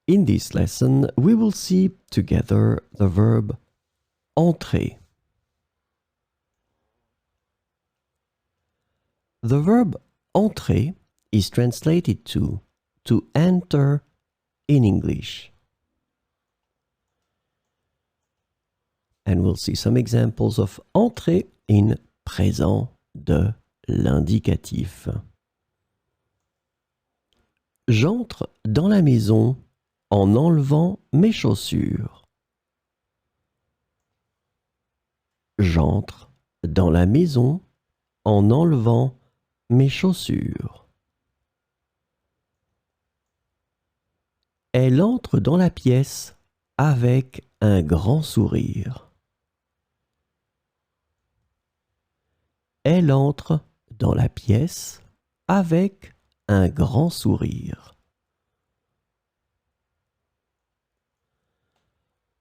In this lesson, we will see together the verb entrer. The verb entrer is translated to enter in English. And we'll see some examples of entrer in présent de l'indicatif. J'entre dans la maison en enlevant mes chaussures. J'entre dans la maison en enlevant mes chaussures. Elle entre dans la pièce avec un grand sourire. Elle entre dans la pièce avec un grand sourire.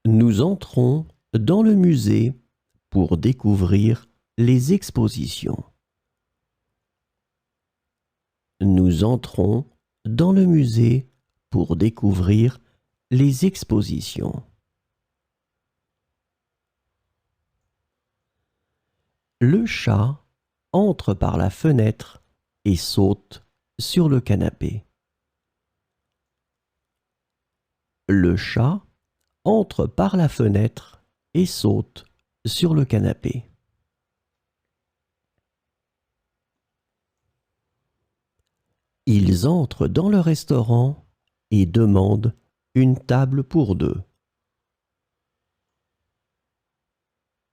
Nous entrons dans le musée pour découvrir les expositions. Nous entrons dans le musée pour découvrir les expositions. Le chat entre par la fenêtre et saute sur le canapé. Le chat entre par la fenêtre et saute sur le canapé. Ils entrent dans le restaurant et demandent une table pour deux.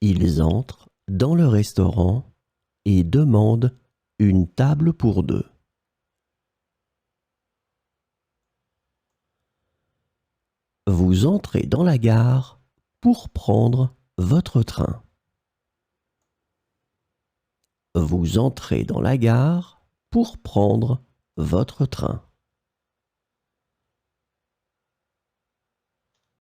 Ils entrent dans le restaurant et demandent une table pour deux. Vous entrez dans la gare pour prendre votre train. Vous entrez dans la gare pour prendre votre train.